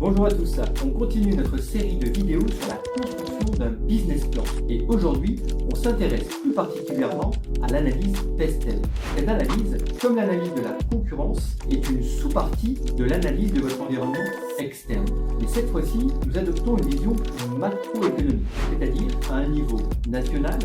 Bonjour à tous, on continue notre série de vidéos sur la construction d'un business plan. Et aujourd'hui, on s'intéresse plus particulièrement à l'analyse Pestel. Cette analyse, comme l'analyse de la concurrence, est une sous-partie de l'analyse de votre environnement externe. Mais cette fois-ci, nous adoptons une vision plus macroéconomique, c'est-à-dire à un niveau national,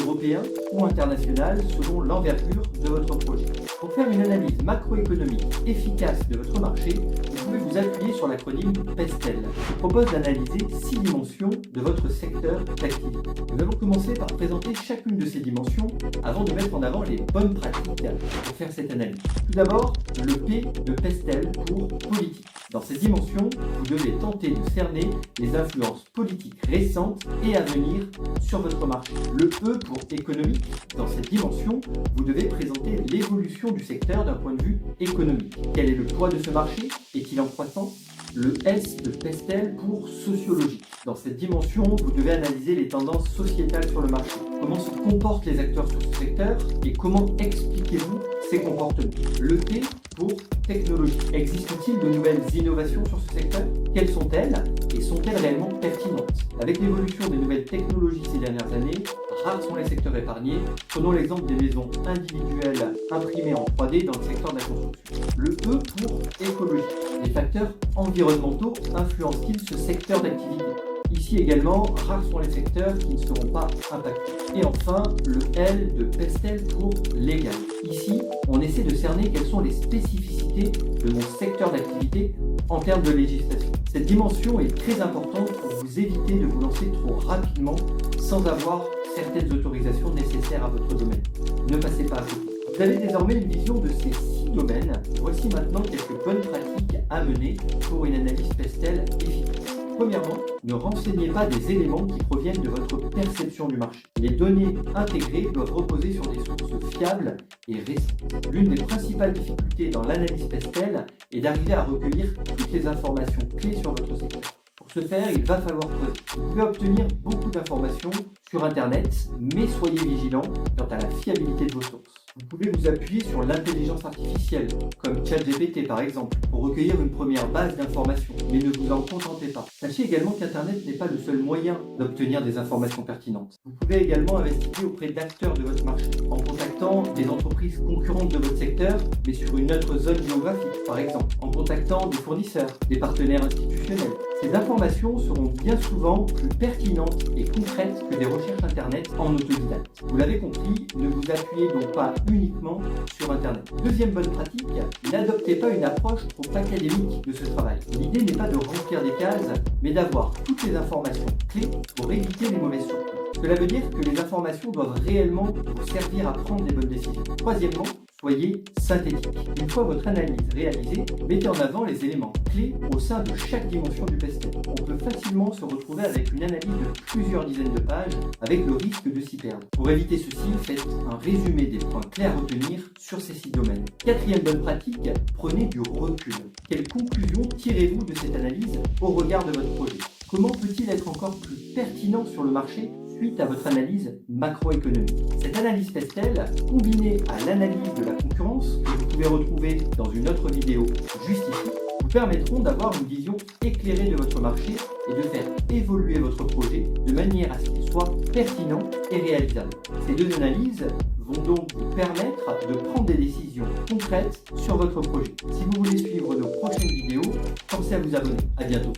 européen ou international selon l'envergure de votre projet. Pour faire une analyse macroéconomique efficace de votre marché, vous pouvez vous appuyer sur l'acronyme Pestel, qui propose d'analyser 6 dimensions de votre secteur d'activité. Nous allons commencer par présenter chacune de ces dimensions avant de mettre en avant les bonnes pratiques pour faire cette analyse. Tout d'abord, le P de Pestel pour politique. Dans cette dimension, vous devez tenter de cerner les influences politiques récentes et à venir sur votre marché. Le E pour économique. Dans cette dimension, vous devez présenter l'évolution du secteur d'un point de vue économique. Quel est le poids de ce marché? Est-il en croissance? Le S de Pestel pour sociologie. Dans cette dimension, vous devez analyser les tendances sociétales sur le marché. Comment se comportent les acteurs sur ce secteur et comment expliquez-vous ces comportements? Le T pour technologie. Existe-t-il de nouvelles innovations sur ce secteur? Quelles sont-elles et sont-elles réellement pertinentes? Avec l'évolution des nouvelles technologies ces dernières années, rares sont les secteurs épargnés. Prenons l'exemple des maisons individuelles imprimées en 3D dans le secteur de la construction. Le E pour écologie. Les facteurs environnementaux influencent-ils ce secteur d'activité? Ici également, rares sont les secteurs qui ne seront pas impactés. Et enfin, le L de Pestel pour légal. Ici, on essaie de cerner quelles sont les spécificités de mon secteur d'activité en termes de législation. Cette dimension est très importante pour vous éviter de vous lancer trop rapidement sans avoir certaines autorisations nécessaires à votre domaine. Ne passez pas à côté. Vous avez désormais une vision de ces 6 domaines. Voici maintenant quelques bonnes pratiques à mener pour une analyse Pestel efficace. Premièrement, ne renseignez pas des éléments qui proviennent de votre perception du marché. Les données intégrées doivent reposer sur des sources fiables et récentes. L'une des principales difficultés dans l'analyse Pestel est d'arriver à recueillir toutes les informations clés sur votre secteur. Pour ce faire, il va falloir creuser. Vous pouvez obtenir beaucoup d'informations sur Internet, mais soyez vigilants quant à la fiabilité de vos sources. Vous pouvez vous appuyer sur l'intelligence artificielle, comme ChatGPT par exemple, pour recueillir une première base d'informations, mais ne vous en contentez pas. Sachez également qu'Internet n'est pas le seul moyen d'obtenir des informations pertinentes. Vous pouvez également investiguer auprès d'acteurs de votre marché, en contactant des entreprises concurrentes de votre secteur, mais sur une autre zone géographique, par exemple, en contactant des fournisseurs, des partenaires institutionnels. Ces informations seront bien souvent plus pertinentes et concrètes que des recherches Internet en autodidacte. Vous l'avez compris, ne vous appuyez donc pas uniquement sur Internet. Deuxième bonne pratique, n'adoptez pas une approche trop académique de ce travail. L'idée n'est pas de remplir des cases, mais d'avoir toutes les informations clés pour éviter les mauvaises surprises. Cela veut dire que les informations doivent réellement vous servir à prendre des bonnes décisions. Troisièmement, soyez synthétique. Une fois votre analyse réalisée, mettez en avant les éléments clés au sein de chaque dimension du Pestel. On peut facilement se retrouver avec une analyse de plusieurs dizaines de pages avec le risque de s'y perdre. Pour éviter ceci, faites un résumé des points clés à retenir sur ces 6 domaines. Quatrième bonne pratique, prenez du recul. Quelles conclusions tirez-vous de cette analyse au regard de votre projet? Comment peut-il être encore plus pertinent sur le marché suite à votre analyse macroéconomique? Cette analyse Pestel, combinée à l'analyse de la concurrence, que vous pouvez retrouver dans une autre vidéo juste ici, vous permettront d'avoir une vision éclairée de votre marché et de faire évoluer votre projet de manière à ce qu'il soit pertinent et réalisable. Ces deux analyses vont donc vous permettre de prendre des décisions concrètes sur votre projet. Si vous voulez suivre nos prochaines vidéos, pensez à vous abonner. À bientôt.